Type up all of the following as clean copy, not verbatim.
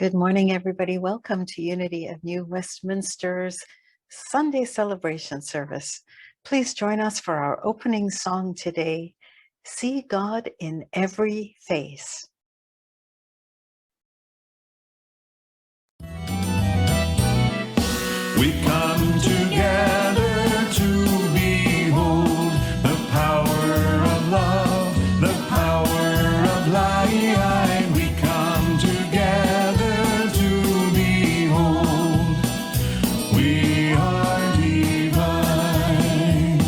Good morning, everybody. Welcome to Unity of New Westminster's Sunday celebration service. Please join us for our opening song today, See God in Every Face. We come together to behold the power of love, the power of light. We come together to behold. We are divine.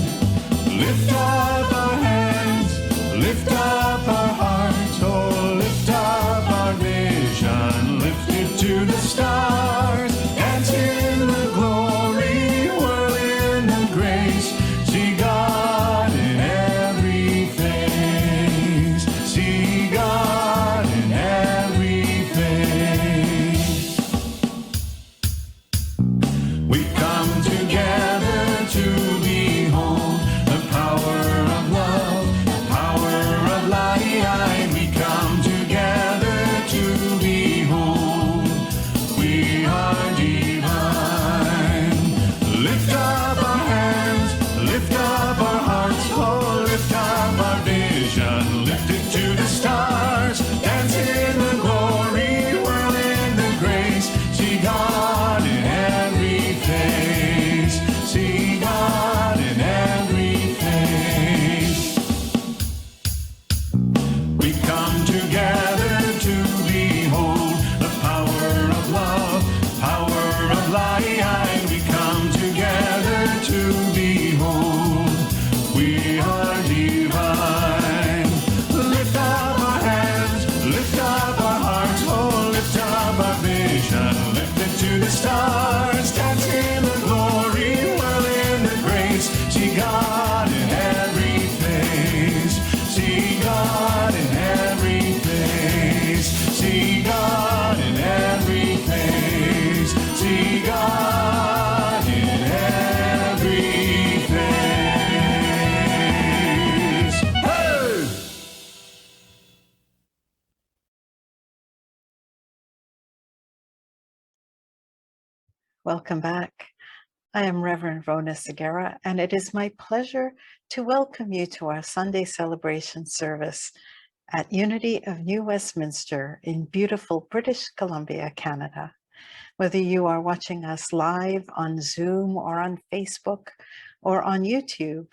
Lift up our hands, lift up our hearts, oh, lift up our vision, lift it to the stars. Dance in the glory, whirl in the grace. See God in every face. See God in every face. We come together to behold the power of love, the power of light. We come together to behold. We are divine. Lift up our hands, lift up our hearts, oh, lift up our vision, lift it to the stars. Dance in the glory, whirl in the grace. See God in every face. See God in every face. We come together to behold the power of love, power of light. We come together to behold. We are divine. Lift up our hands, lift up our hearts, oh, lift up our vision, lift it to the stars. Dance in the glory, whirl in the grace. See God in every face. See God in every face. See God in every face. See God in every face. Hey! Welcome back. I am Reverend Rhona Segarra, and it is my pleasure to welcome you to our Sunday celebration service at Unity of New Westminster in beautiful British Columbia, Canada. Whether you are watching us live on Zoom or on Facebook or on YouTube,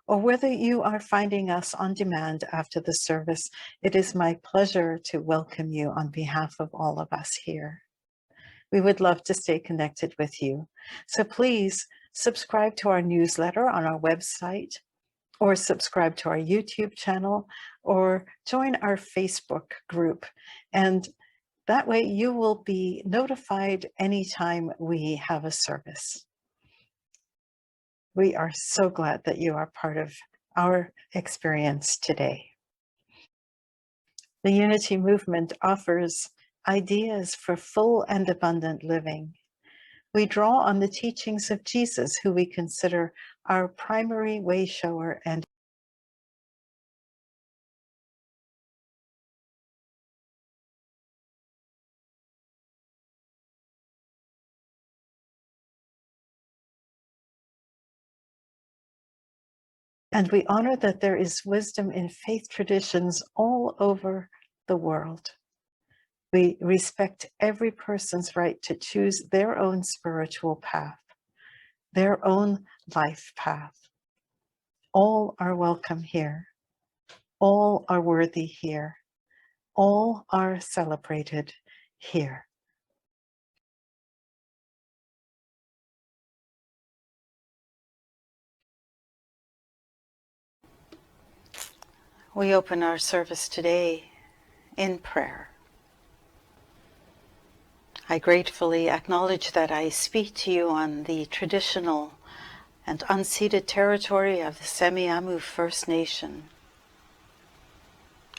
or whether you are finding us on demand after the service, it is my pleasure to welcome you on behalf of all of us here. We would love to stay connected with you. So please subscribe to our newsletter on our website, or subscribe to our YouTube channel, or join our Facebook group. And that way you will be notified anytime we have a service. We are so glad that you are part of our experience today. The Unity Movement offers ideas for full and abundant living. We draw on the teachings of Jesus, who we consider our primary way shower and we honor that there is wisdom in faith traditions all over the world. We respect every person's right to choose their own spiritual path, their own life path. All are welcome here. All are worthy here. All are celebrated here. We open our service today in prayer. I gratefully acknowledge that I speak to you on the traditional and unceded territory of the Semiahmoo First Nation.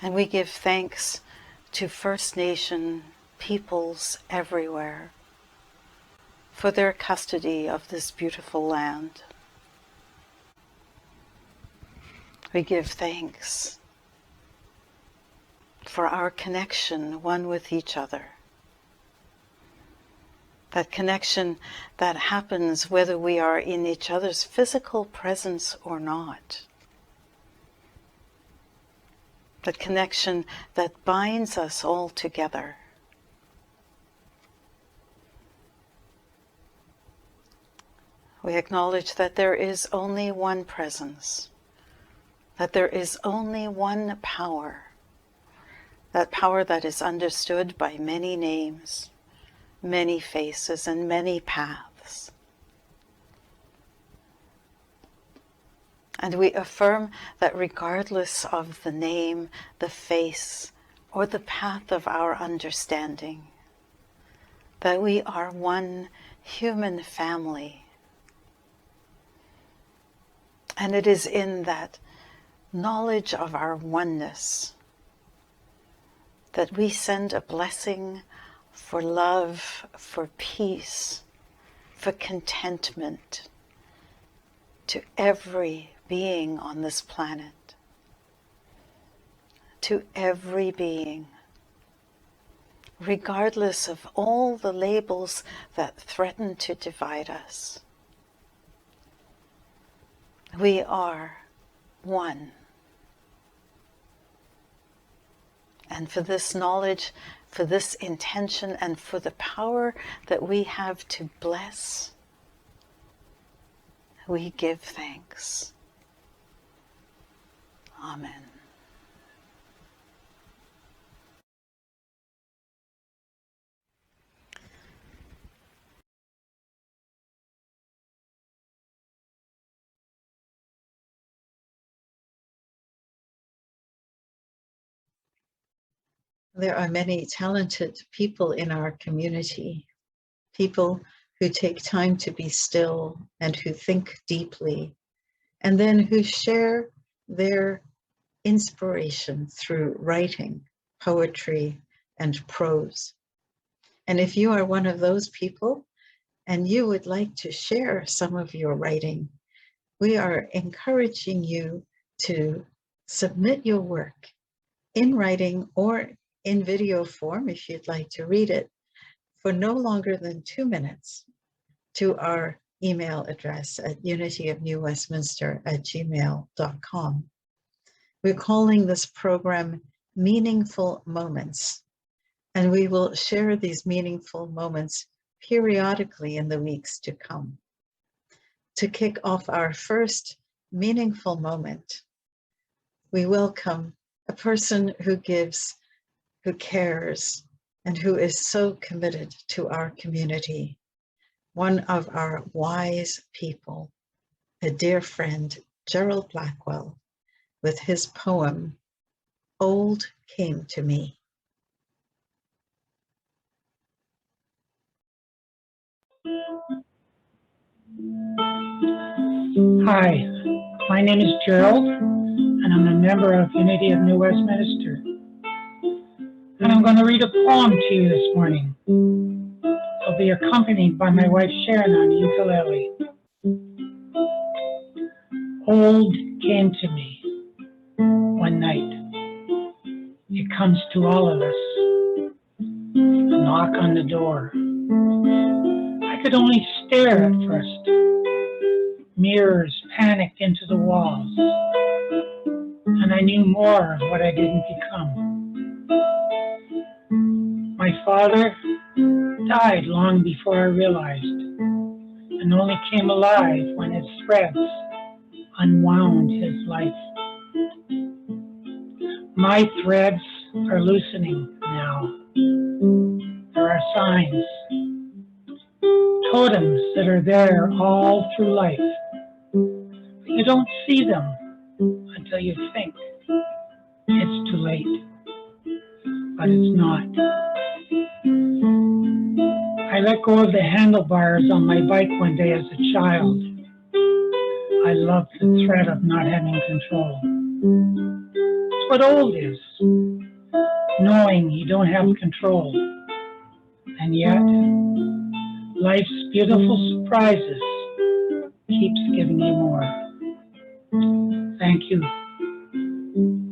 And we give thanks to First Nation peoples everywhere for their custody of this beautiful land. We give thanks for our connection one with each other. that connection that happens whether we are in each other's physical presence or not. That connection that binds us all together. We acknowledge that there is only one presence, that there is only one power, that power that is understood by many names, many faces, and many paths. And we affirm that regardless of the name, the face, or the path of our understanding, that we are one human family. And it is in that knowledge of our oneness that we send a blessing for love, for peace, for contentment to every being on this planet, to every being, regardless of all the labels that threaten to divide us. We are one. And for this knowledge, for this intention, and for the power that we have to bless, we give thanks. Amen. There are many talented people in our community, people who take time to be still and who think deeply, and then who share their inspiration through writing, poetry, and prose. And if you are one of those people and you would like to share some of your writing, we are encouraging you to submit your work in writing or in video form, if you'd like to read it, for no longer than 2 minutes to our email address at unityofnewwestminster@gmail.com. We're calling this program Meaningful Moments, and we will share these meaningful moments periodically in the weeks to come. To kick off our first meaningful moment, we welcome a person who gives, who cares, and who is so committed to our community. One of our wise people, a dear friend, Gerald Blackwell, with his poem, Old Came to Me. Hi, my name is Gerald, and I'm a member of Unity of New Westminster. And I'm going to read a poem to you this morning. I'll be accompanied by my wife Sharon on the ukulele. Old came to me one night. It comes to all of us. A knock on the door. I could only stare at first. Mirrors panicked into the walls, and I knew more of what I didn't become. My father died long before I realized, and only came alive when his threads unwound his life. My threads are loosening now. There are signs, totems that are there all through life. But you don't see them until you think it's too late. But it's not. I let go of the handlebars on my bike one day as a child. I loved the threat of not having control. It's what old is, knowing you don't have control. And yet, life's beautiful surprises keeps giving you more. Thank you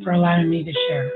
for allowing me to share.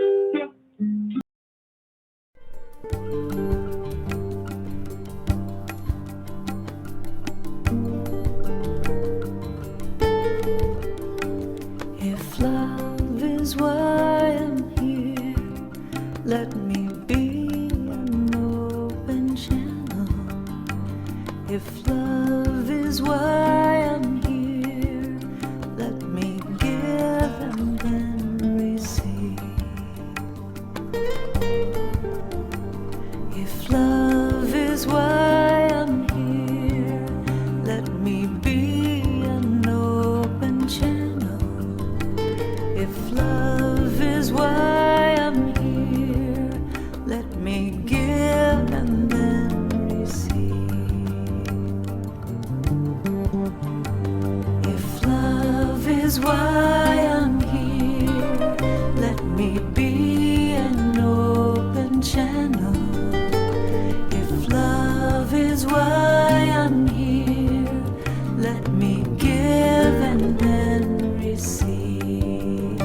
is why I'm here. Let me be an open channel. If love is why I'm here, let me give and then receive.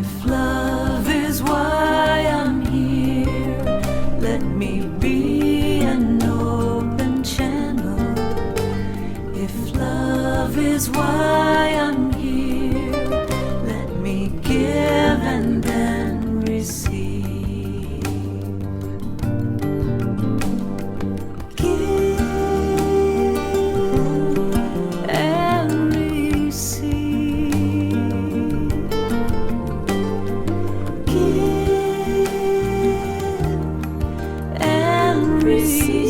If love is why I'm here, let me be an open channel. If love is why I'm here, let me give and then receive. Give and receive. Give and receive.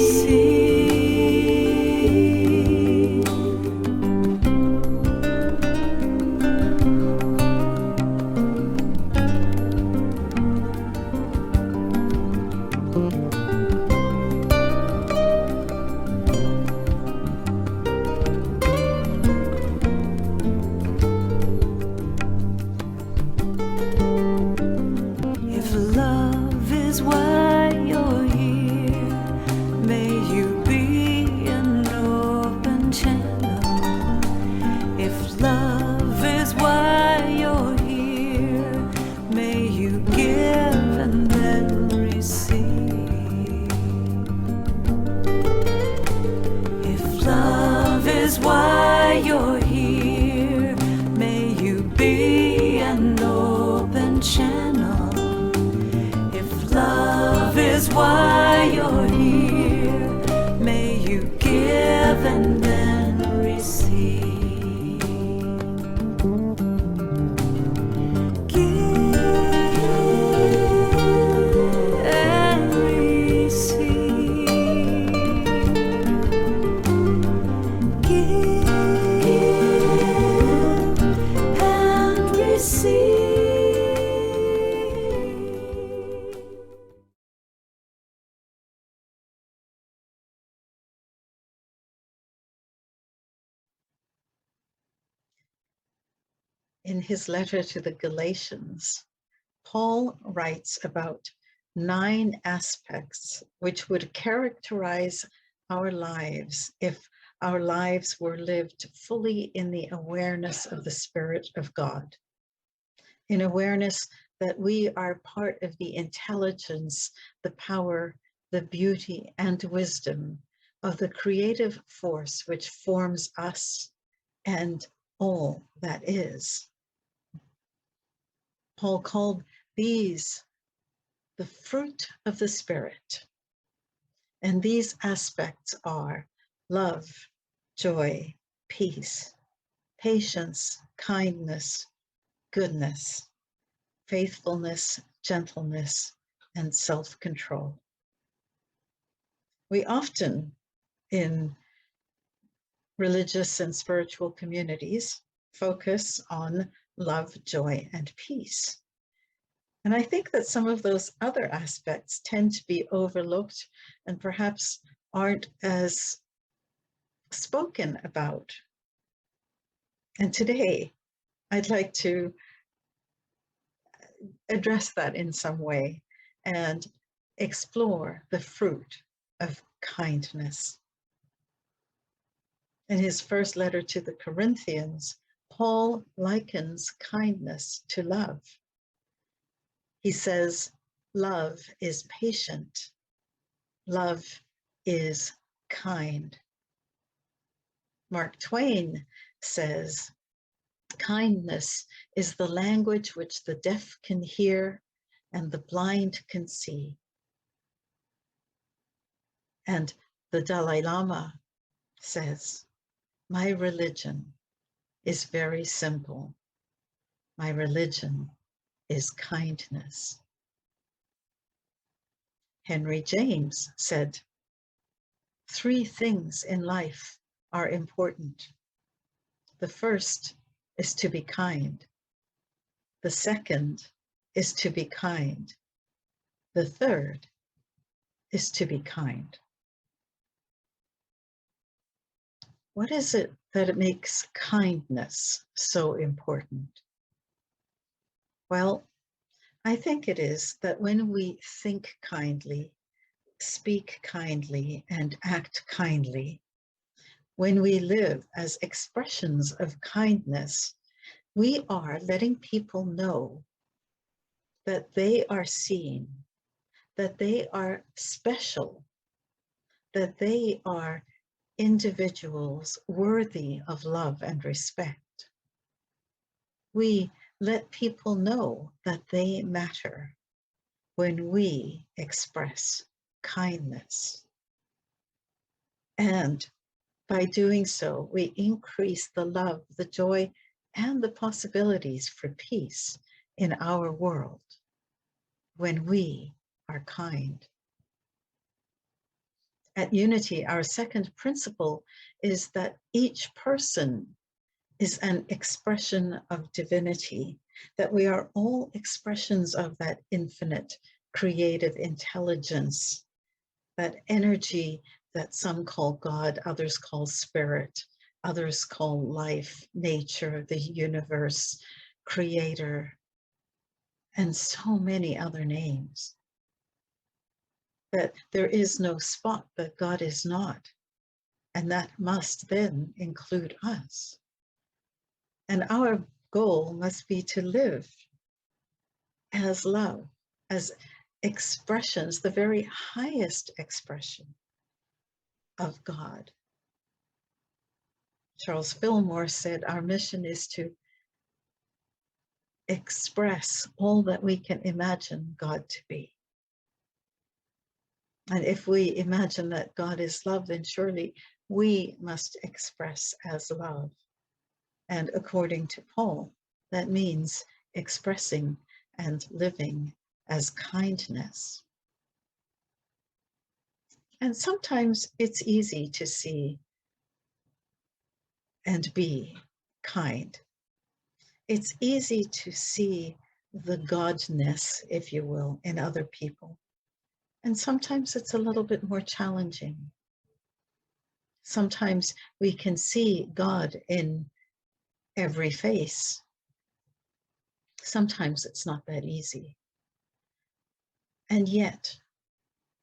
If love is why you're here, may you be an open channel. If love is why you're here, may you give and then receive. If love is why you're here, may you be an open channel. If love is why you're here, may you give and then receive. Give and receive. Give and receive. In his letter to the Galatians, Paul writes about 9 aspects which would characterize our lives if our lives were lived fully in the awareness of the Spirit of God, in awareness that we are part of the intelligence, the power, the beauty, and wisdom of the creative force which forms us and all that is. Paul called these the fruit of the Spirit. And these aspects are love, joy, peace, patience, kindness, goodness, faithfulness, gentleness, and self-control. We often, in religious and spiritual communities, focus on love, joy, and peace. And I think that some of those other aspects tend to be overlooked and perhaps aren't as spoken about. And today, I'd like to address that in some way and explore the fruit of kindness. In his first letter to the Corinthians, Paul likens kindness to love. He says, love is patient. Love is kind. Mark Twain says, kindness is the language which the deaf can hear and the blind can see. And the Dalai Lama says, my religion is very simple. My religion is kindness. Henry James said, 3 things in life are important. The first is to be kind. The second is to be kind. The third is to be kind. What is it that it makes kindness so important? Well, I think it is that when we think kindly, speak kindly, and act kindly, when we live as expressions of kindness, we are letting people know that they are seen, that they are special, that they are individuals worthy of love and respect. We let people know that they matter when we express kindness. And by doing so, we increase the love, the joy, and the possibilities for peace in our world when we are kind. At Unity, our second principle is that each person is an expression of divinity, that we are all expressions of that infinite creative intelligence, that energy that some call God, others call spirit, others call life, nature, the universe, creator, and so many other names. That there is no spot that God is not, and that must then include us. And our goal must be to live as love, as expressions, the very highest expression of God. Charles Fillmore said, our mission is to express all that we can imagine God to be. And if we imagine that God is love, then surely we must express as love. And according to Paul, that means expressing and living as kindness. And sometimes it's easy to see and be kind. It's easy to see the godness, if you will, in other people. And sometimes it's a little bit more challenging. Sometimes we can see God in every face. Sometimes it's not that easy. And yet,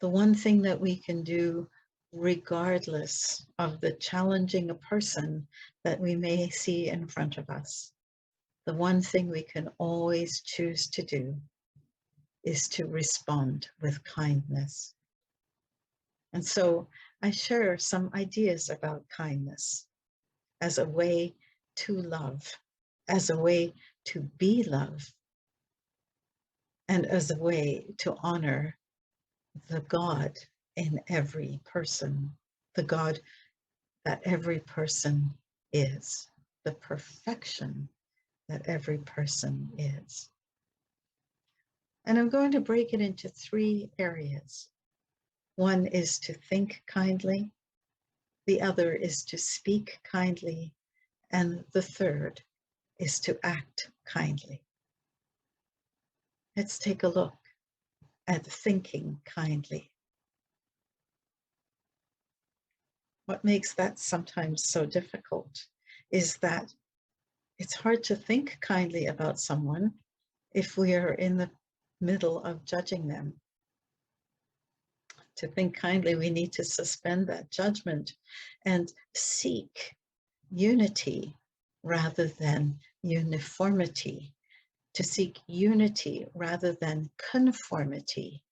the one thing that we can do, regardless of the challenging a person that we may see in front of us, the one thing we can always choose to do is to respond with kindness. And so I share some ideas about kindness as a way to love, as a way to be love, and as a way to honor the God in every person, the God that every person is, the perfection that every person is. And I'm going to break it into 3 areas. One is to think kindly, the other is to speak kindly, and the third is to act kindly. Let's take a look at thinking kindly. What makes that sometimes so difficult is that it's hard to think kindly about someone if we are in the middle of judging them. To think kindly, we need to suspend that judgment and seek unity rather than uniformity, to seek unity rather than conformity.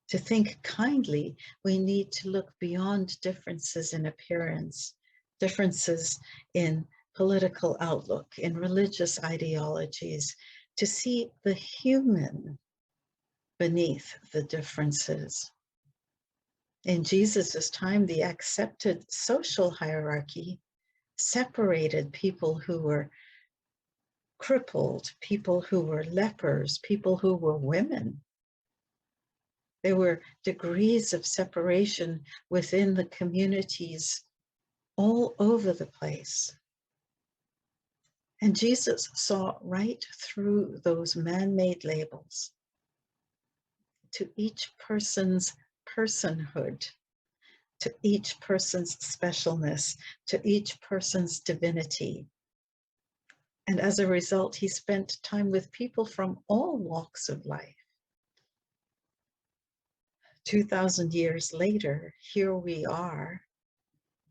To think kindly, we need to look beyond differences in appearance, differences in political outlook, in religious ideologies, to see the human beneath the differences. In Jesus's time, the accepted social hierarchy separated people who were crippled, people who were lepers, people who were women. There were degrees of separation within the communities all over the place. And Jesus saw right through those man-made labels to each person's personhood, to each person's specialness, to each person's divinity. And as a result, he spent time with people from all walks of life. 2,000 years later, here we are,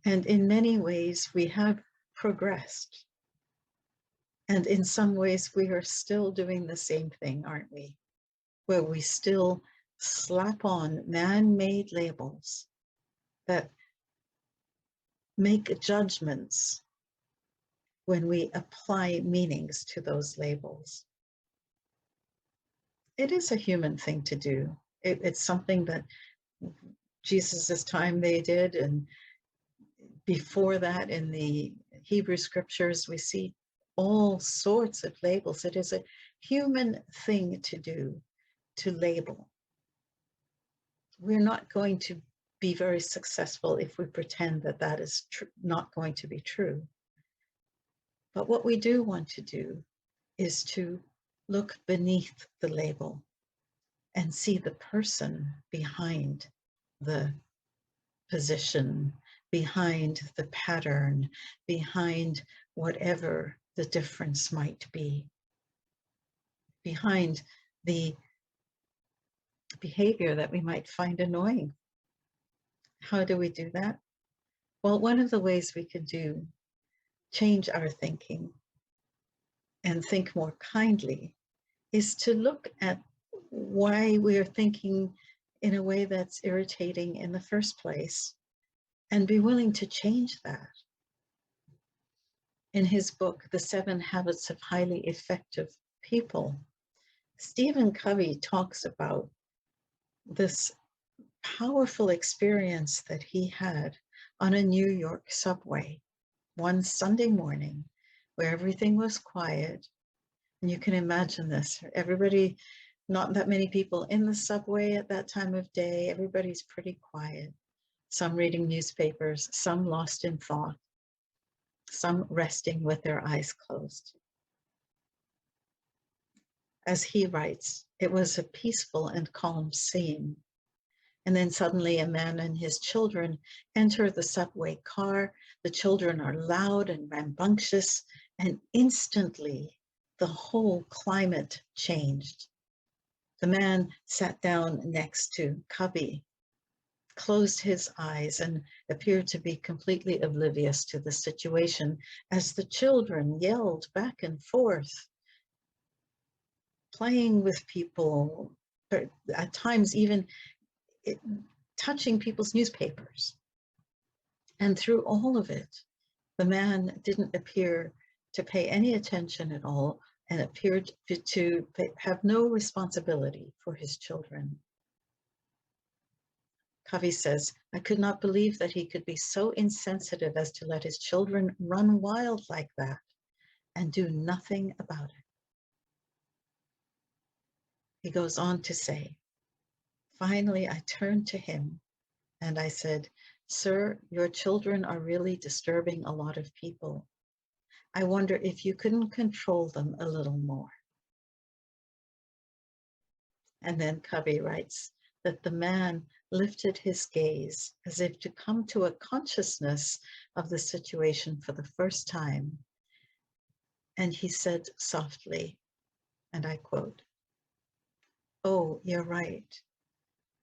and in many ways we have progressed. And in some ways we are still doing the same thing, aren't we? Where we still slap on man-made labels that make judgments when we apply meanings to those labels. It is a human thing to do. It's something that Jesus's time they did, and before that in the Hebrew scriptures we see all sorts of labels. It is a human thing to do, to label. We're not going to be very successful if we pretend that that is not going to be true. But what we do want to do is to look beneath the label and see the person behind the position, behind the pattern, behind whatever the difference might be, behind the behavior that we might find annoying. How do we do that? Well, one of the ways we could change our thinking and think more kindly is to look at why we are thinking in a way that's irritating in the first place and be willing to change that. In his book, The 7 Habits of Highly Effective People, Stephen Covey talks about this powerful experience that he had on a New York subway one Sunday morning where everything was quiet. And you can imagine this, everybody, not that many people in the subway at that time of day, everybody's pretty quiet. Some reading newspapers, some lost in thought, some resting with their eyes closed. As he writes, it was a peaceful and calm scene. And then suddenly a man and his children enter the subway car. The children are loud and rambunctious, and instantly the whole climate changed. The man sat down next to Covey, closed his eyes, and appeared to be completely oblivious to the situation as the children yelled back and forth, playing with people, at times even touching people's newspapers. And through all of it, the man didn't appear to pay any attention at all and appeared to have no responsibility for his children. Covey says, I could not believe that he could be so insensitive as to let his children run wild like that and do nothing about it. He goes on to say, finally, I turned to him and I said, sir, your children are really disturbing a lot of people. I wonder if you couldn't control them a little more. And then Covey writes that the man lifted his gaze as if to come to a consciousness of the situation for the first time. And he said softly, and I quote, oh, you're right.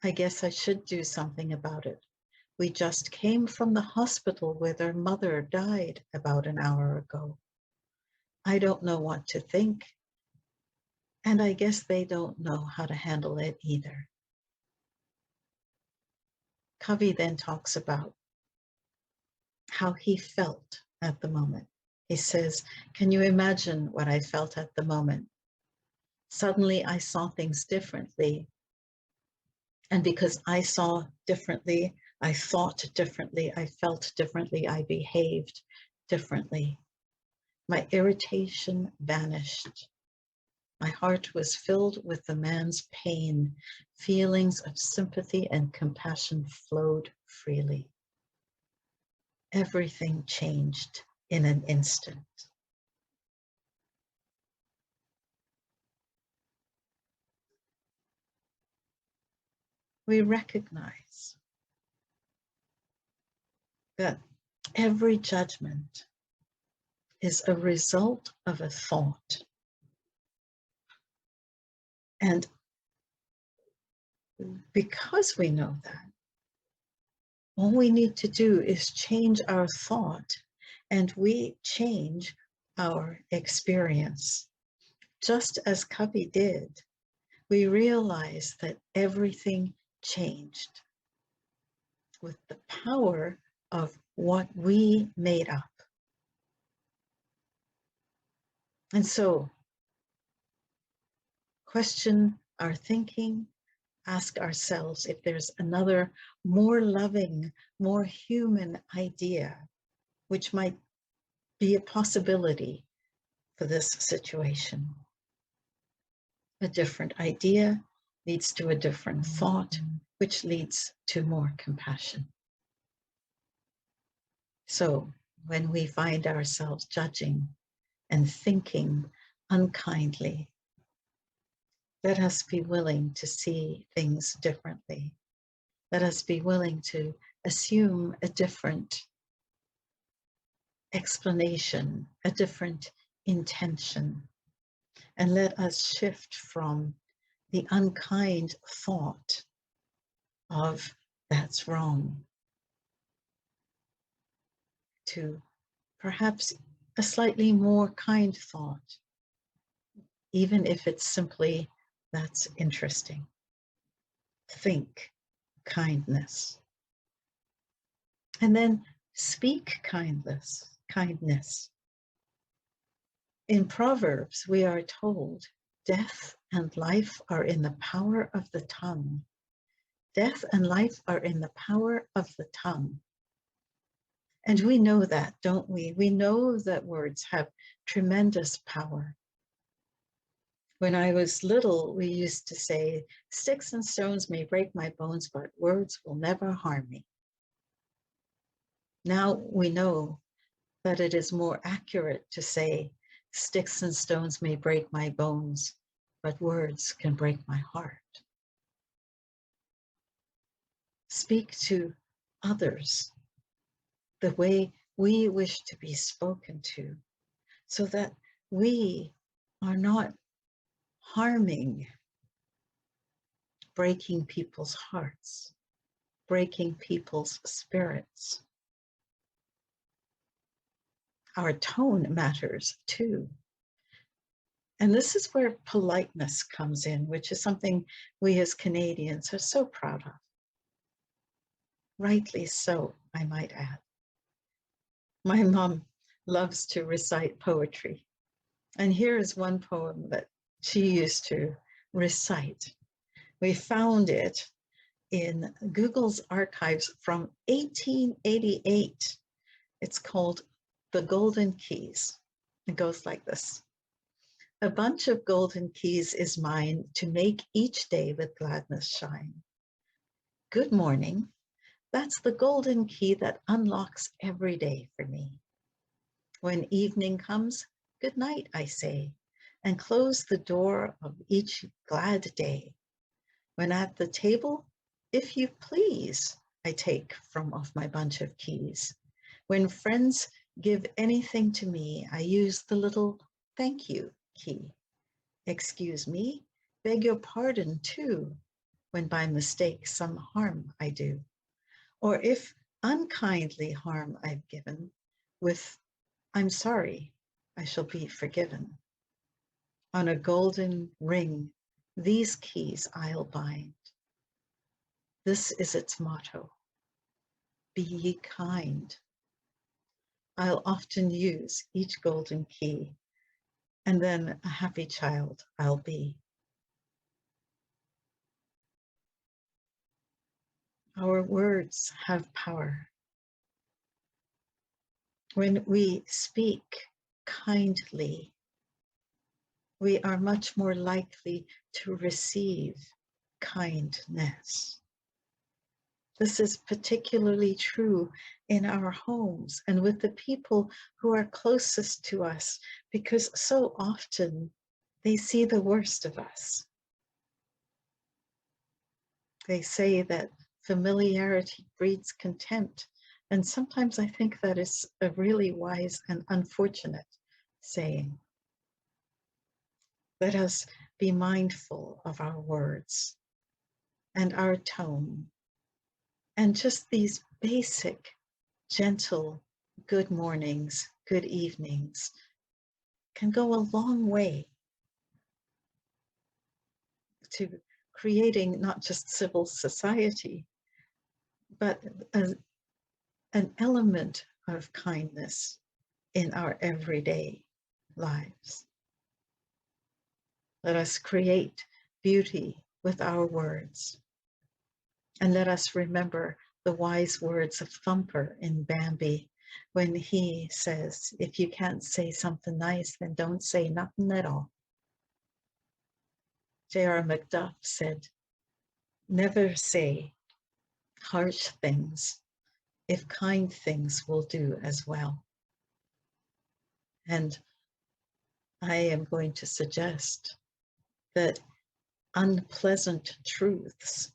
I guess I should do something about it. We just came from the hospital where their mother died about an hour ago. I don't know what to think, and I guess they don't know how to handle it either. Covey then talks about how he felt at the moment. He says, can you imagine what I felt at the moment? Suddenly I saw things differently. And because I saw differently, I thought differently, I felt differently, I behaved differently. My irritation vanished. My heart was filled with the man's pain. Feelings of sympathy and compassion flowed freely. Everything changed in an instant. We recognize that every judgment is a result of a thought. And because we know that, all we need to do is change our thought, and we change our experience. Just as Cubby did, we realize that everything changed with the power of what we made up. And so, question our thinking, ask ourselves if there's another more loving, more human idea, which might be a possibility for this situation. A different idea leads to a different thought, which leads to more compassion. So when we find ourselves judging and thinking unkindly, let us be willing to see things differently. Let us be willing to assume a different explanation, a different intention, and let us shift from the unkind thought of that's wrong to perhaps a slightly more kind thought, even if it's simply that's interesting. Think kindness. And then speak kindness. In Proverbs, we are told, death and life are in the power of the tongue. Death and life are in the power of the tongue. And we know that, don't we? We know that words have tremendous power. When I was little, we used to say, sticks and stones may break my bones, but words will never harm me. Now we know that it is more accurate to say, sticks and stones may break my bones, but words can break my heart. Speak to others the way we wish to be spoken to, so that we are not harming, breaking people's hearts, breaking people's spirits. Our tone matters too. And this is where politeness comes in, which is something we as Canadians are so proud of. Rightly so, I might add. My mom loves to recite poetry. And here is one poem that she used to recite. We found it in Google's archives from 1888. It's called The Golden Keys. It goes like this. A bunch of golden keys is mine to make each day with gladness shine. Good morning. That's the golden key that unlocks every day for me. When evening comes, good night, I say, and close the door of each glad day. When at the table, if you please, I take from off my bunch of keys. When friends give anything to me, I use the little thank you key. Excuse me, beg your pardon too, when by mistake some harm I do. Or if unkindly harm I've given, with I'm sorry, I shall be forgiven. On a golden ring, these keys I'll bind. This is its motto, be ye kind. I'll often use each golden key, and then a happy child I'll be. Our words have power. When we speak kindly, we are much more likely to receive kindness. This is particularly true in our homes and with the people who are closest to us, because so often they see the worst of us. They say that familiarity breeds contempt, And sometimes I think that is a really wise and unfortunate saying. Let us be mindful of our words and our tone, and just these basic, gentle good mornings, good evenings can go a long way to creating not just civil society, but an element of kindness in our everyday lives. Let us create beauty with our words. And let us remember the wise words of Thumper in Bambi when he says, if you can't say something nice, then don't say nothing at all. J.R. Macduff said, never say harsh things if kind things will do as well. And I am going to suggest that unpleasant truths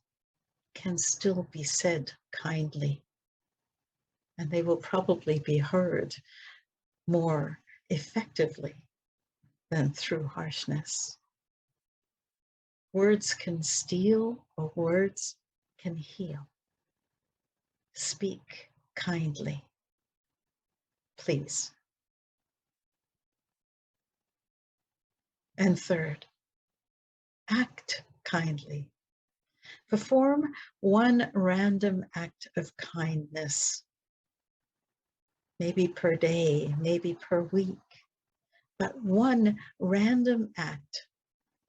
can still be said kindly, and they will probably be heard more effectively than through harshness. Words can steal, or words can heal. Speak kindly, please. And third, act kindly. Perform one random act of kindness, maybe per day, maybe per week, but one random act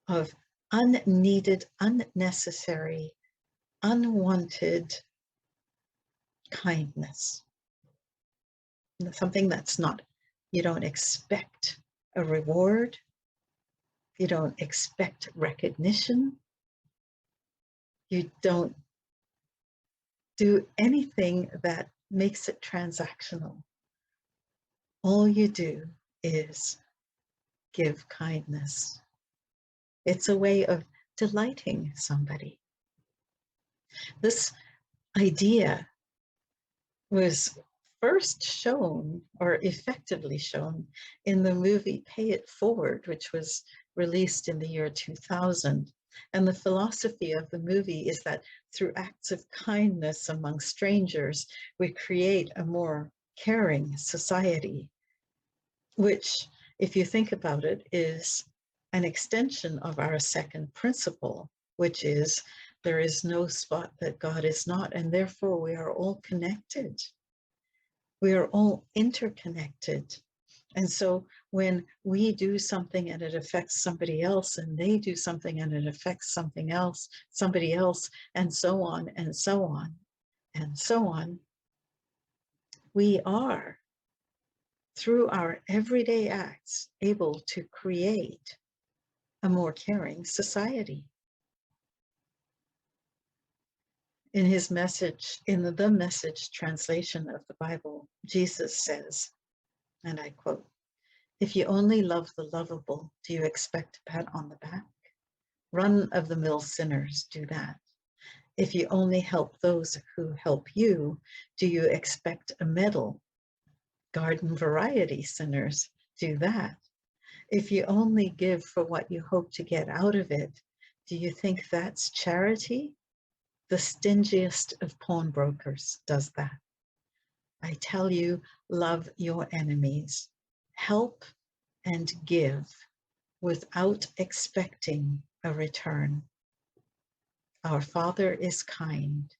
of unneeded, unnecessary, unwanted kindness. Something that's not, you don't expect a reward, you don't expect recognition, you don't do anything that makes it transactional. All you do is give kindness. It's a way of delighting somebody. This idea was first shown, or effectively shown, in the movie Pay It Forward, which was released in the year 2000. And the philosophy of the movie is that through acts of kindness among strangers, we create a more caring society, which, if you think about it, is an extension of our second principle, which is there is no spot that God is not, and therefore we are all connected. We are all interconnected. And so when we do something and it affects somebody else, and they do something and it affects something else, somebody else, and so on and so on and so on, we are, through our everyday acts, able to create a more caring society. In his message, in the Message translation of the Bible, Jesus says, and I quote, "If you only love the lovable, do you expect a pat on the back? Run-of-the-mill sinners do that. If you only help those who help you, do you expect a medal? Garden variety sinners do that. If you only give for what you hope to get out of it, do you think that's charity? The stingiest of pawnbrokers does that. I tell you, love your enemies. Help and give without expecting a return. Our Father is kind.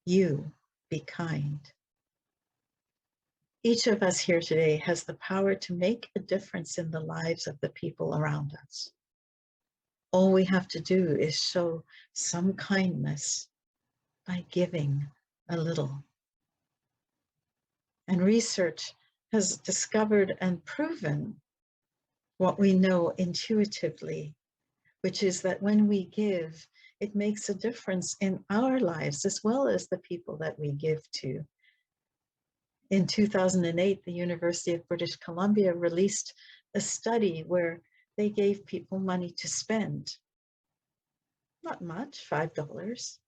You be kind." Each of us here today has the power to make a difference in the lives of the people around us. All we have to do is show some kindness by giving a little. And research has discovered and proven what we know intuitively, which is that when we give, it makes a difference in our lives as well as the people that we give to. In 2008, the University of British Columbia released a study where they gave people money to spend. Not much, $5.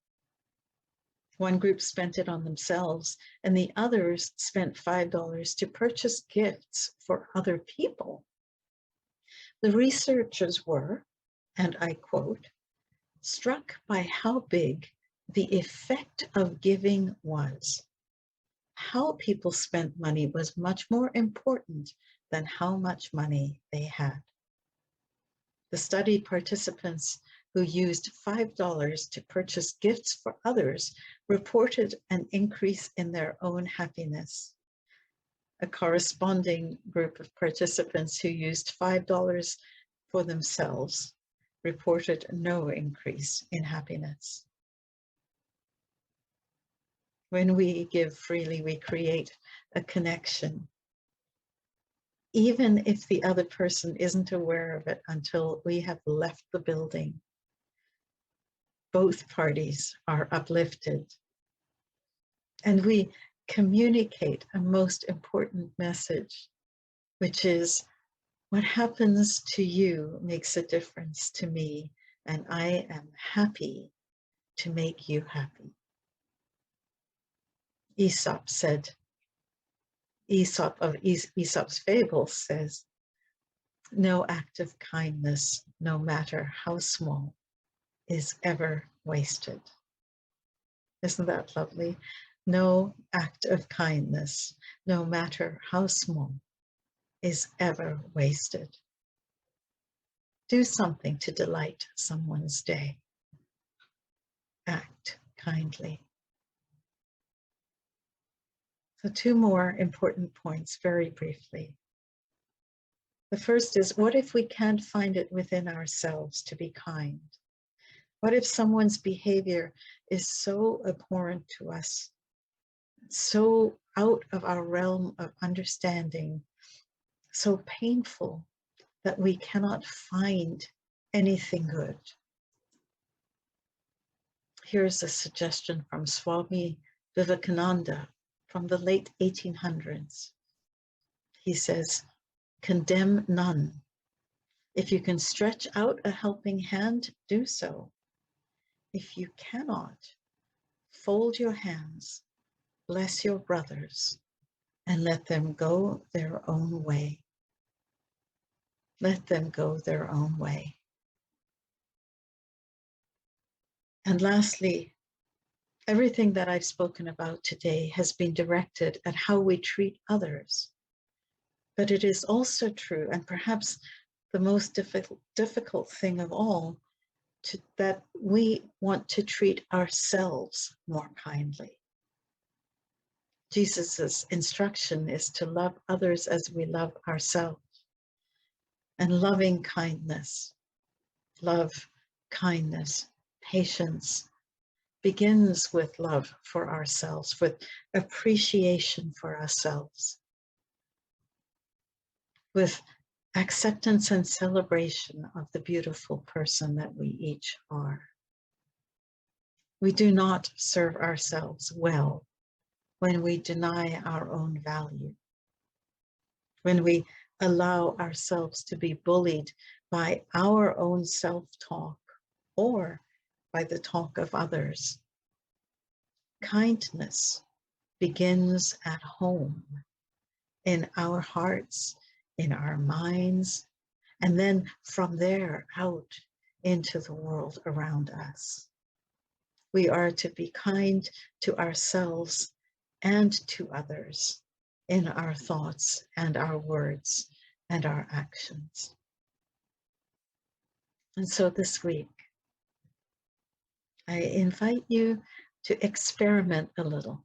One group spent it on themselves, and the others spent $5 to purchase gifts for other people. The researchers were, and I quote, struck by how big the effect of giving was. How people spent money was much more important than how much money they had. The study participants who used $5 to purchase gifts for others reported an increase in their own happiness. A corresponding group of participants who used $5 for themselves reported no increase in happiness. When we give freely, we create a connection, even if the other person isn't aware of it until we have left the building. Both parties are uplifted, and we communicate a most important message, which is, what happens to you makes a difference to me, and I am happy to make you happy. Aesop of Aesop's Fables says, no act of kindness, no matter how small, is ever wasted. Isn't that lovely? No act of kindness, no matter how small, is ever wasted. Do something to delight someone's day. Act kindly. So 2 more important points very briefly. The first is, what if we can't find it within ourselves to be kind? What if someone's behavior is so abhorrent to us, so out of our realm of understanding, so painful that we cannot find anything good? Here's a suggestion from Swami Vivekananda from the late 1800s. He says, condemn none. If you can stretch out a helping hand, do so. If you cannot, fold your hands, bless your brothers, and let them go their own way. Let them go their own way. And lastly, everything that I've spoken about today has been directed at how we treat others. But it is also true, and perhaps the most difficult thing of all, that we want to treat ourselves more kindly. Jesus's instruction is to love others as we love ourselves. And loving kindness, love, kindness, patience begins with love for ourselves, with appreciation for ourselves, with acceptance and celebration of the beautiful person that we each are. We do not serve ourselves well when we deny our own value, when we allow ourselves to be bullied by our own self-talk or by the talk of others. Kindness begins at home, in our hearts, in our minds, and then from there out into the world around us. We are to be kind to ourselves and to others in our thoughts and our words and our actions. And so this week, I invite you to experiment a little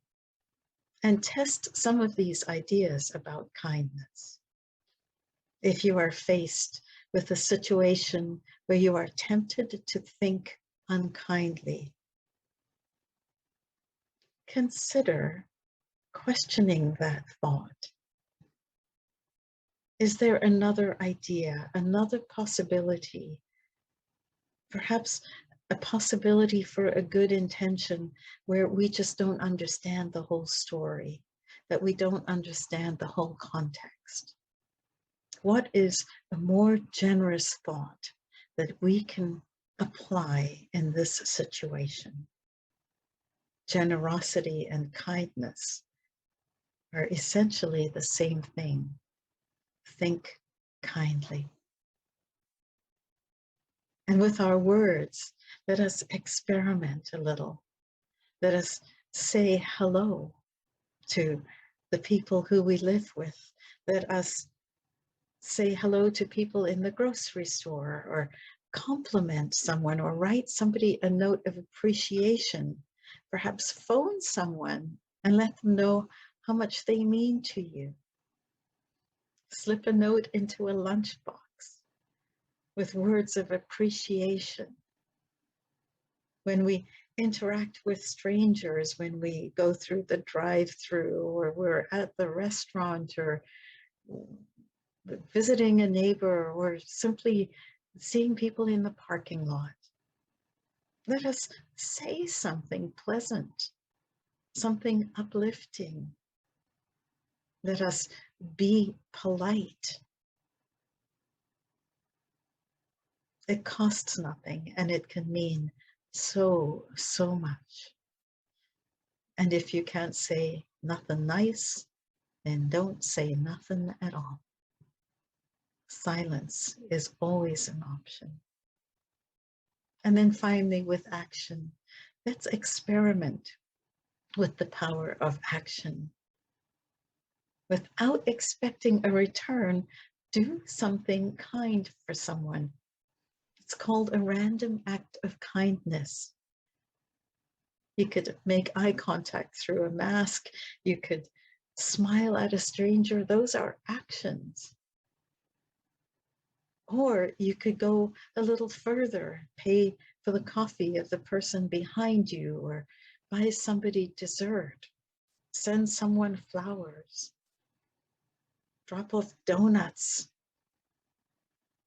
and test some of these ideas about kindness. If you are faced with a situation where you are tempted to think unkindly, consider questioning that thought. Is there another idea, another possibility, perhaps a possibility for a good intention where we just don't understand the whole story, that we don't understand the whole context? What is a more generous thought that we can apply in this situation? generosity and kindness are essentially the same thing. Think kindly. And with our words, let us experiment a little. Let us say hello to the people who we live with. Let us say hello to people in the grocery store, or compliment someone, or write somebody a note of appreciation. Perhaps phone someone and let them know how much they mean to you. Slip a note into a lunchbox with words of appreciation. When we interact with strangers, when we go through the drive-through, or we're at the restaurant, or visiting a neighbor, or simply seeing people in the parking lot, let us say something pleasant, something uplifting. Let us be polite. It costs nothing, and it can mean so much. And if you can't say nothing nice, then don't say nothing at all. Silence is always an option. And then finally, with action, let's experiment with the power of action. Without expecting a return, do something kind for someone. It's called a random act of kindness. You could make eye contact through a mask. You could smile at a stranger. Those are actions. Or you could go a little further, pay for the coffee of the person behind you, or buy somebody dessert, send someone flowers, drop off donuts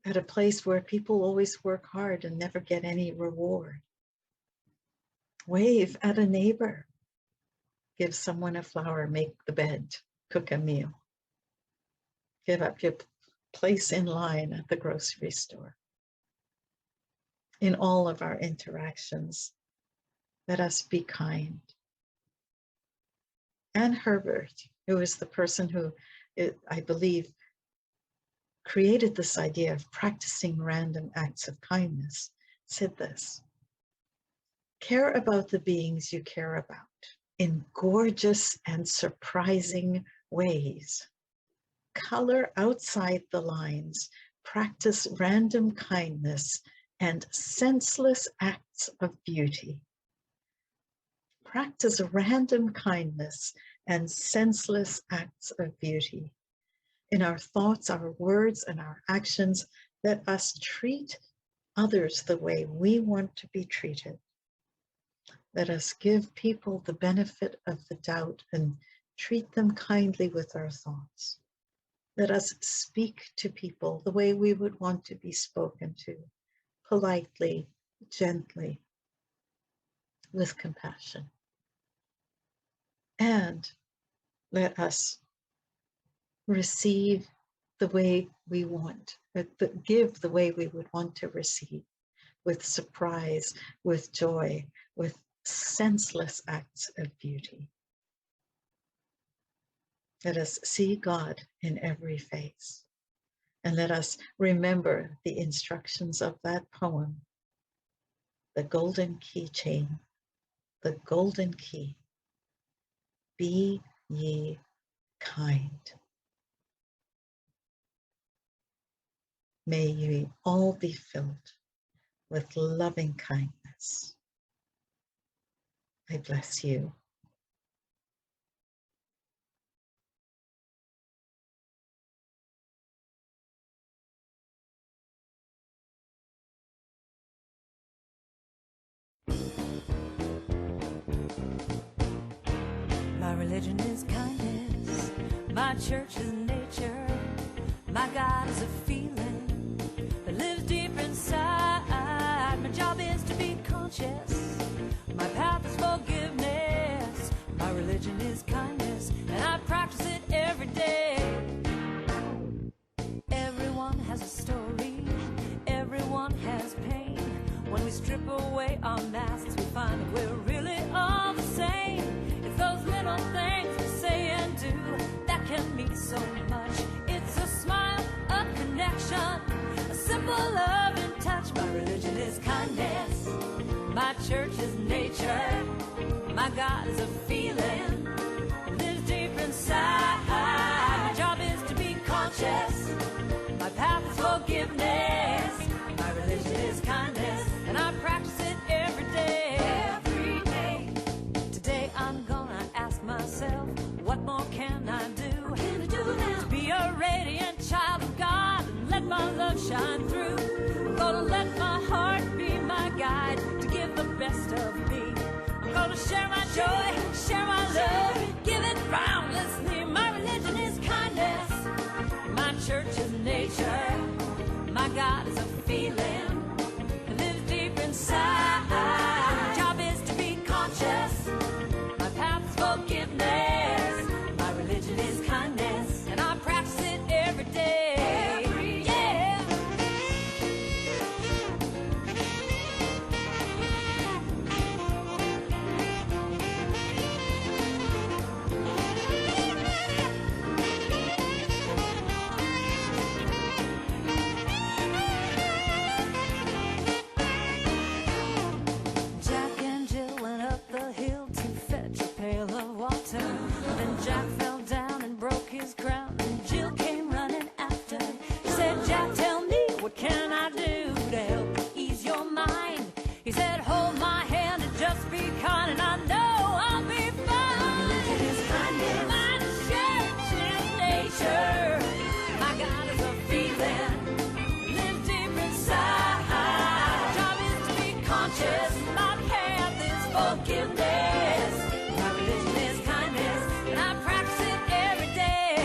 at a place where people always work hard and never get any reward. Wave at a neighbor, give someone a flower, make the bed, cook a meal, give up your place in line at the grocery store. In all of our interactions, let us be kind. Anne Herbert, who is the person who, I believe, created this idea of practicing random acts of kindness, said this: care about the beings you care about in gorgeous and surprising ways. Color outside the lines, practice random kindness and senseless acts of beauty. Practice random kindness and senseless acts of beauty. In our thoughts, our words, and our actions, let us treat others the way we want to be treated. Let us give people the benefit of the doubt and treat them kindly with our thoughts. Let us speak to people the way we would want to be spoken to, politely, gently, with compassion. And let us receive the way we want, give the way we would want to receive, with surprise, with joy, with senseless acts of beauty. Let us see God in every face, and let us remember the instructions of that poem, the golden keychain, the golden key. Be ye kind. May ye all be filled with loving kindness. I bless you. My religion is kindness, my church is nature, my God is a feeling that lives deep inside. My job is to be conscious, my path is forgiveness. My religion is kindness, and I practice it every day. Everyone has a story, everyone has pain. When we strip away our masks, we find that we're really all the same. It's those little things we say and do that can mean so much. It's a smile, a connection, a simple loving touch. My religion is kindness, my church is nature, my God is a feeling, it lives deep inside. My job is to be conscious, my path is forgiveness, my religion is kindness, and I practice it every day. Every day. Today I'm gonna ask myself, what more can I do? What can I do now? To be a radiant child of God and let my love shine through. I'm gonna let my heart be my guide to give the best of me. I'm gonna share my joy, share my love, give it boundlessly. My religion is kindness, my church is nature, my God is a feeling, it lives deep inside. My job is to be conscious, my path is forgiveness, my religion is kindness, and I practice it every day. Every day. Jack and Jill went up the hill to fetch a pail of water. Then Jack fell down and broke his crown, and Jill came running after. She said, Jack, tell me, what can I do to help ease your mind? He said, hold my hand and just be kind, and I know I'll be fine. My religion is kindness, my church is nature, my God is a feeling, live deep inside. My job is to be conscious, my path is forgiveness, my religion is kindness, and I practice it every day.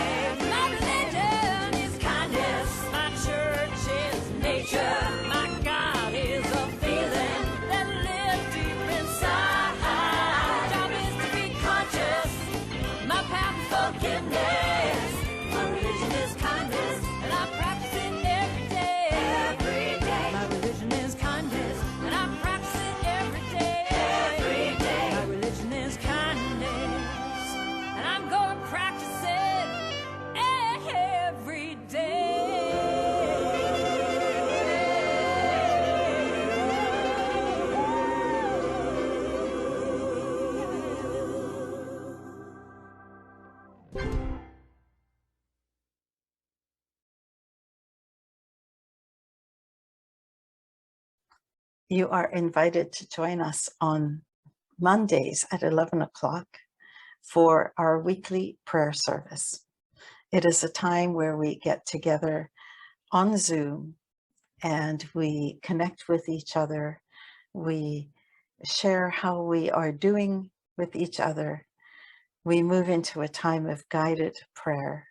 My religion is kindness, my church is nature, my God is a feeling that lives deep inside. My job is to be conscious, my path is forgiveness, my religion is kindness, and I practice it every day. Every day. My religion is kindness, and I practice it every day. Every day. My religion is kindness, and I'm gonna practice it every day. You are invited to join us on Mondays at 11 o'clock for our weekly prayer service. It is a time where we get together on Zoom and we connect with each other. We share how we are doing with each other. We move into a time of guided prayer.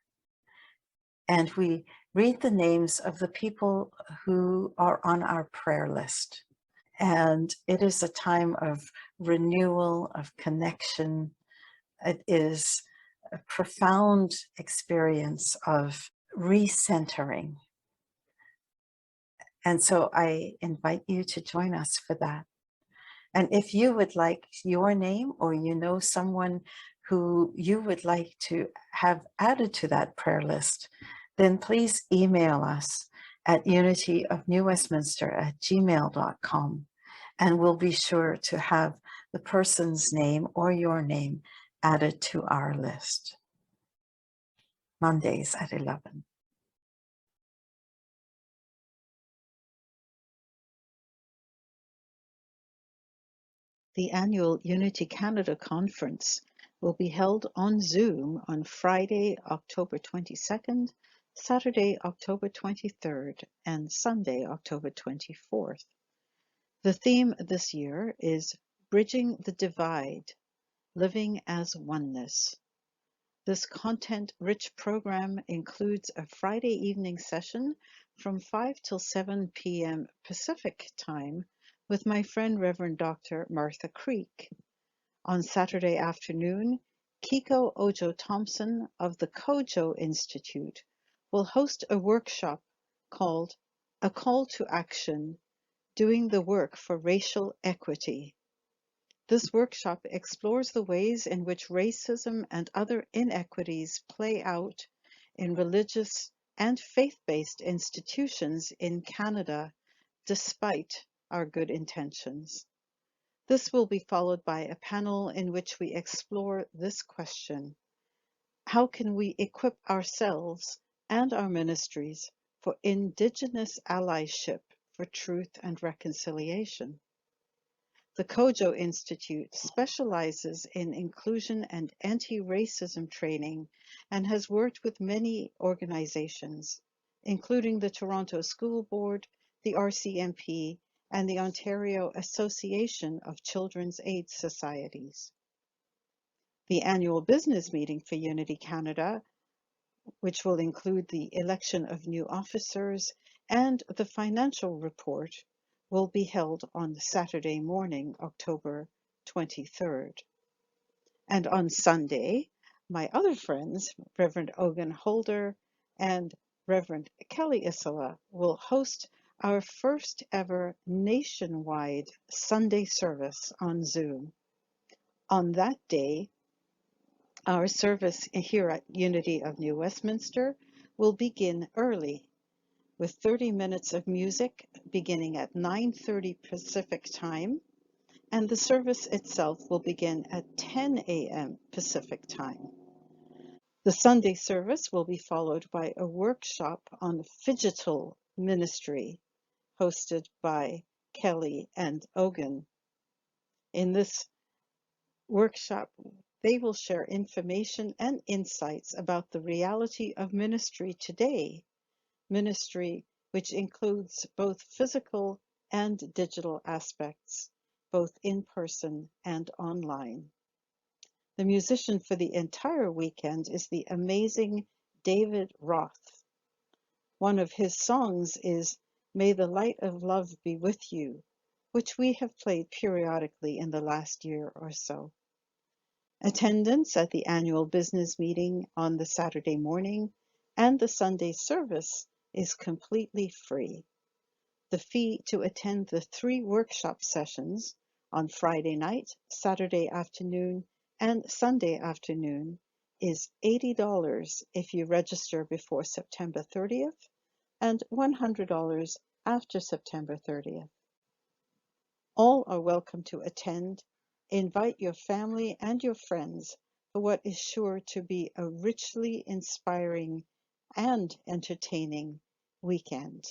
And we read the names of the people who are on our prayer list. And it is a time of renewal, of connection. It is a profound experience of recentering. And so I invite you to join us for that. And if you would like your name, or you know someone who you would like to have added to that prayer list, then please email us at unityofnewwestminster@gmail.com, and we'll be sure to have the person's name or your name added to our list. Mondays at 11. The annual Unity Canada Conference will be held on Zoom on Friday, October 22nd, Saturday, October 23rd, and Sunday, October 24th. The theme this year is Bridging the Divide, Living as Oneness. This content-rich program includes a Friday evening session from 5 till 7 p.m. Pacific time with my friend Reverend Dr. Martha Creek. On Saturday afternoon, Kiko Ojo-Thompson of the Kojo Institute will host a workshop called A Call to Action, Doing the Work for Racial Equity. This workshop explores the ways in which racism and other inequities play out in religious and faith-based institutions in Canada, despite our good intentions. This will be followed by a panel in which we explore this question: how can we equip ourselves and our ministries for Indigenous allyship for truth and reconciliation? The Kojo Institute specializes in inclusion and anti-racism training and has worked with many organizations, including the Toronto School Board, the RCMP, and the Ontario Association of Children's Aid Societies. The annual business meeting for Unity Canada, which will include the election of new officers and the financial report, will be held on Saturday morning, October 23rd. And on Sunday, my other friends, Reverend Ogun Holder and Reverend Kelly Isola, will host our first ever nationwide Sunday service on Zoom. On that day, our service here at Unity of New Westminster will begin early, with 30 minutes of music beginning at 9:30 Pacific Time, and the service itself will begin at 10 a.m. Pacific Time. The Sunday service will be followed by a workshop on phygital ministry, hosted by Kelly and Ogun. In this workshop, they will share information and insights about the reality of ministry today, ministry which includes both physical and digital aspects, both in person and online. The musician for the entire weekend is the amazing David Roth. One of his songs is "May the Light of Love Be With You," which we have played periodically in the last year or so. Attendance at the annual business meeting on the Saturday morning and the Sunday service is completely free. The fee to attend the 3 workshop sessions on Friday night, Saturday afternoon, and Sunday afternoon is $80 if you register before September 30th and $100 after September 30th. All are welcome to attend. Invite your family and your friends for what is sure to be a richly inspiring and entertaining weekend.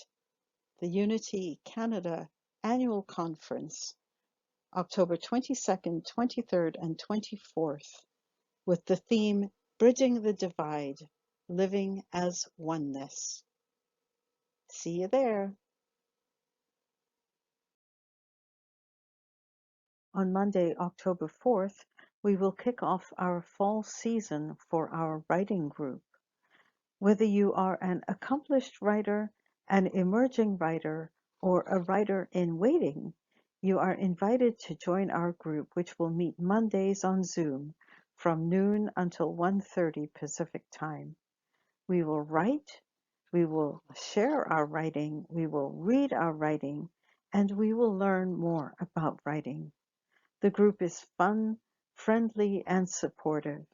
The Unity Canada Annual Conference, October 22nd, 23rd, and 24th, with the theme Bridging the Divide, Living as Oneness. See you there. On Monday, October 4th, we will kick off our fall season for our writing group. Whether you are an accomplished writer, an emerging writer, or a writer in waiting, you are invited to join our group, which will meet Mondays on Zoom from noon until 1:30 Pacific Time. We will write, we will share our writing, we will read our writing, and we will learn more about writing. The group is fun, friendly, and supportive.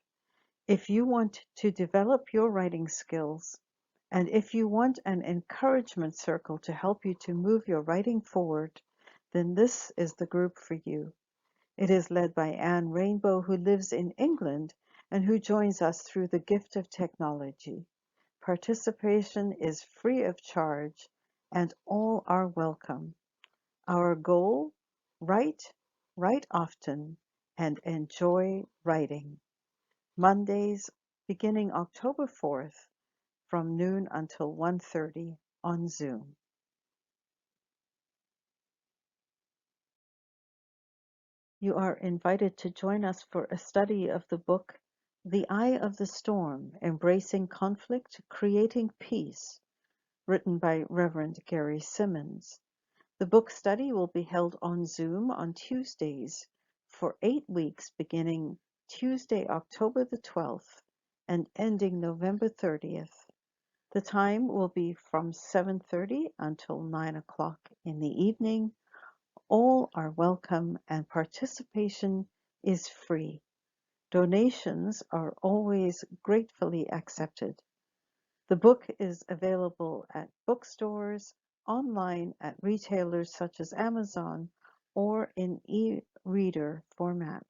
If you want to develop your writing skills, and if you want an encouragement circle to help you to move your writing forward, then this is the group for you. It is led by Anne Rainbow, who lives in England and who joins us through the gift of technology. Participation is free of charge, and all are welcome. Our goal: write often, and enjoy writing. Mondays beginning October 4th from noon until 1:30 on Zoom. You are invited to join us for a study of the book The Eye of the Storm: Embracing Conflict, Creating Peace, written by Reverend Gary Simmons. The book study will be held on Zoom on Tuesdays for 8 weeks, beginning Tuesday, October the 12th, and ending November 30th. The time will be from 7:30 until 9 o'clock in the evening. All are welcome and participation is free. Donations are always gratefully accepted. The book is available at bookstores, online at retailers such as Amazon, or in e-reader format.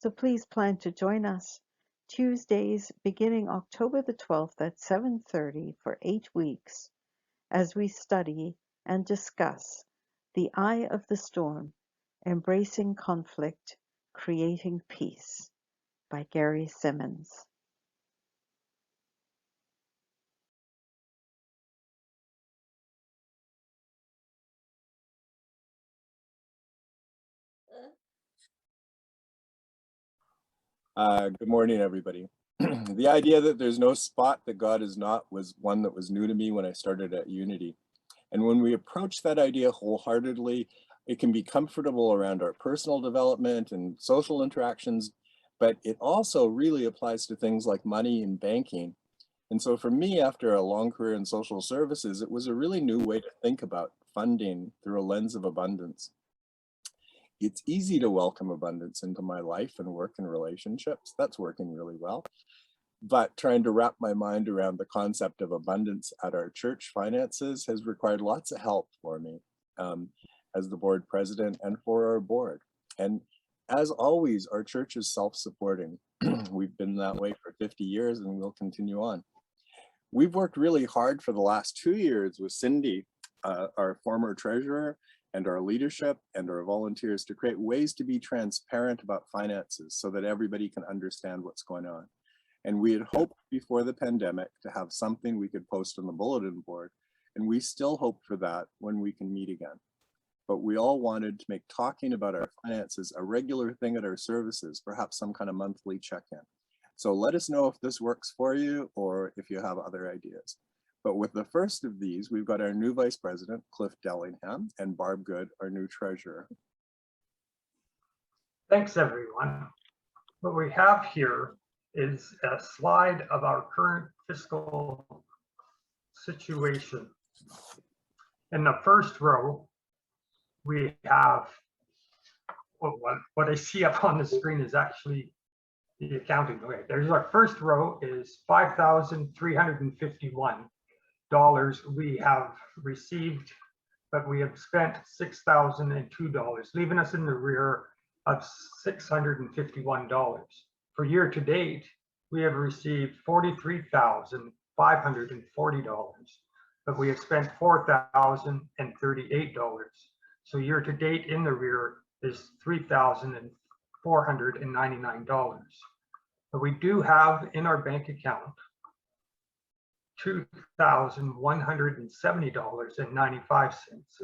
So please plan to join us Tuesdays beginning October the 12th at 7:30 for 8 weeks as we study and discuss The Eye of the Storm, Embracing Conflict, Creating Peace by Gary Simmons. Good morning, everybody. The idea that there's no spot that God is not was one that was new to me when I started at Unity. And when we approach that idea wholeheartedly, it can be comfortable around our personal development and social interactions, but it also really applies to things like money and banking. And so for me, after a long career in social services, it was a really new way to think about funding through a lens of abundance. It's easy to welcome abundance into my life and work and relationships. That's working really well. But trying to wrap my mind around the concept of abundance at our church finances has required lots of help for me as the board president and for our board. And as always, our church is self-supporting. We've been that way for 50 years and we'll continue on. We've worked really hard for the last 2 years with Cindy, our former treasurer, and our leadership and our volunteers to create ways to be transparent about finances so that everybody can understand what's going on. And we had hoped before the pandemic to have something we could post on the bulletin board, and we still hope for that when we can meet again. But we all wanted to make talking about our finances a regular thing at our services, perhaps some kind of monthly check-in. So let us know if this works for you or if you have other ideas. But with the first of these, we've got our new Vice President, Cliff Dellingham, and Barb Good, our new Treasurer. Thanks, everyone. What we have here is a slide of our current fiscal situation. In the first row, we have what I see up on the screen is actually the accounting. Okay, there's our first row is $5,351 we have received, but we have spent $6,002, leaving us in the rear of $651. For year to date, we have received $43,540, but we have spent $4,038. So year to date in the rear is $3,499. But we do have in our bank account $2,170.95.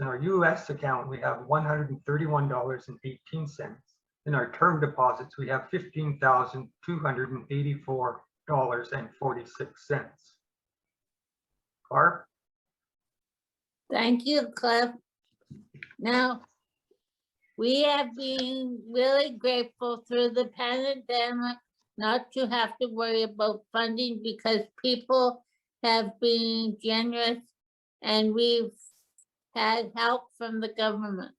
In our US account, we have $131.18. In our term deposits, we have $15,284.46. Barb? Thank you, Cliff. Now, we have been really grateful through the pandemic not to have to worry about funding because people have been generous and we've had help from the government.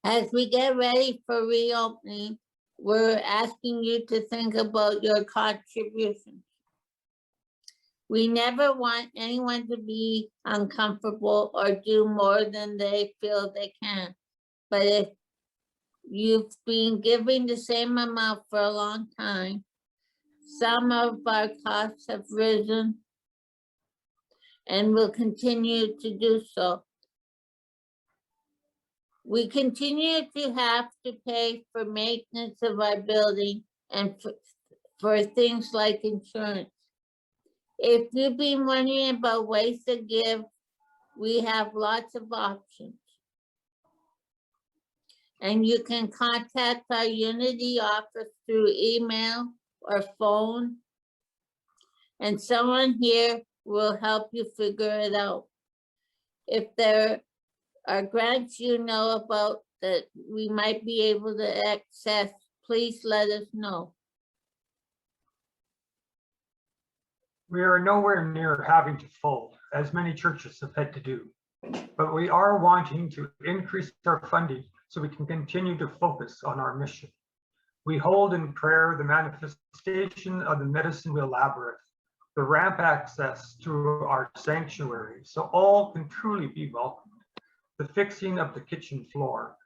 As we get ready for reopening, we're asking you to think about your contributions. We never want anyone to be uncomfortable or do more than they feel they can. But if you've been giving the same amount for a long time, some of our costs have risen and will continue to do so. We continue to have to pay for maintenance of our building and for things like insurance. If you've been wondering about ways to give, we have lots of options. And you can contact our Unity office through email or phone, and someone here will help you figure it out. If there are grants you know about that we might be able to access, please let us know. We are nowhere near having to fold, as many churches have had to do, but we are wanting to increase our funding so we can continue to focus on our mission. We hold in prayer the manifestation of the medicine-wheel labyrinth, the ramp access to our sanctuary, so all can truly be welcomed, the fixing of the kitchen floor.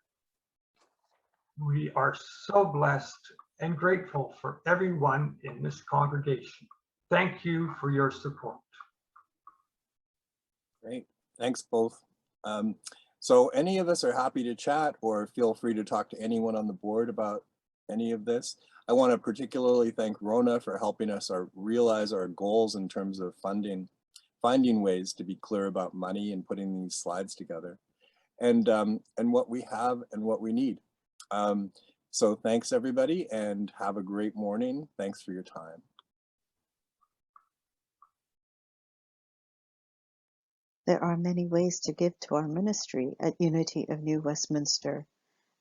We are so blessed and grateful for everyone in this congregation. Thank you for your support. Great, thanks both. So any of us are happy to chat, or feel free to talk to anyone on the board about any of this. I want to particularly thank Rhona for helping us realize our goals in terms of finding ways to be clear about money and putting these slides together, and what we have and what we need. So thanks everybody, and have a great morning. Thanks for your time. There are many ways to give to our ministry at Unity of New Westminster,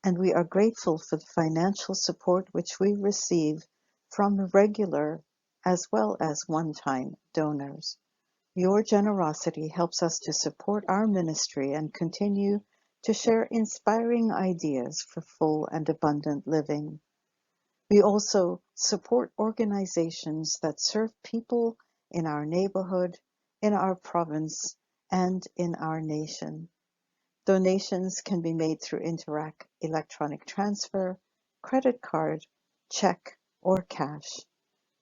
and we are grateful for the financial support which we receive from regular as well as one-time donors. Your generosity helps us to support our ministry and continue to share inspiring ideas for full and abundant living. We also support organizations that serve people in our neighborhood, in our province, and in our nation. Donations can be made through Interac electronic transfer, credit card, check, or cash.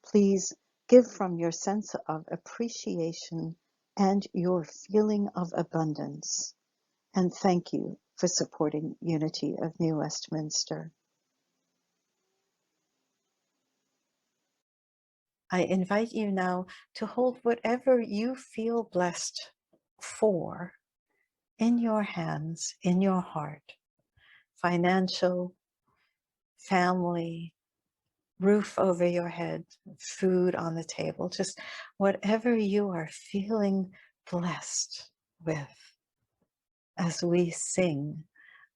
Please give from your sense of appreciation and your feeling of abundance. And thank you for supporting Unity of New Westminster. I invite you now to hold whatever you feel blessed for in your hands, in your heart. Financial, family, roof over your head, food on the table, just whatever you are feeling blessed with as we sing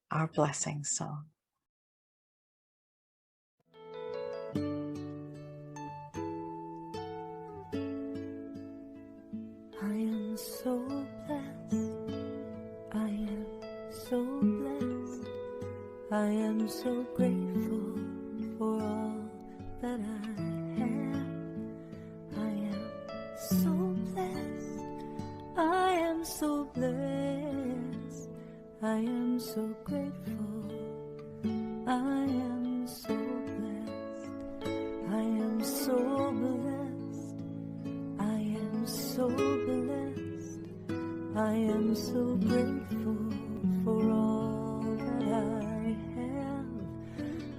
our blessing song. I am so blessed. I am so blessed. I am so grateful for all that I have. I am so blessed. I am so blessed. I am so grateful. I am so blessed. I am so blessed. I am so blessed. I am so grateful for all that I have.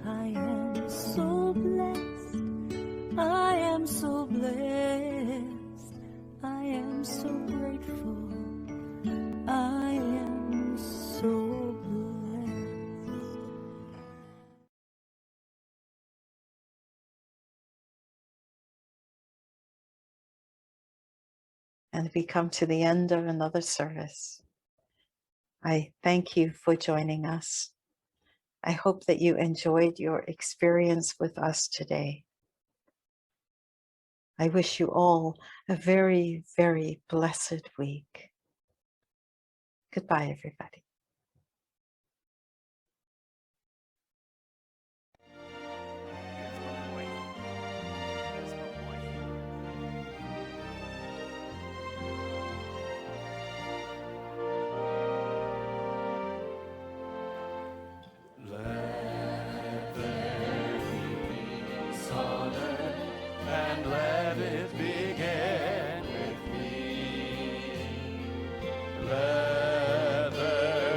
I am so blessed. I am so blessed. I am so grateful. I am so blessed. And we come to the end of another service. I thank you for joining us. I hope that you enjoyed your experience with us today. I wish you all a very, very blessed week. Goodbye, everybody. Let there be peace on earth, and let it begin with me. Let there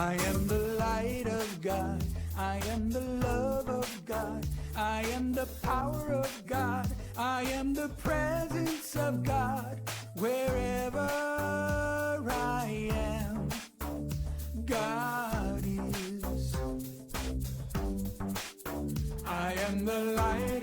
I am the light of God. I am the love of God. I am the power of God. I am the presence of God. Wherever I am, God is. I am the light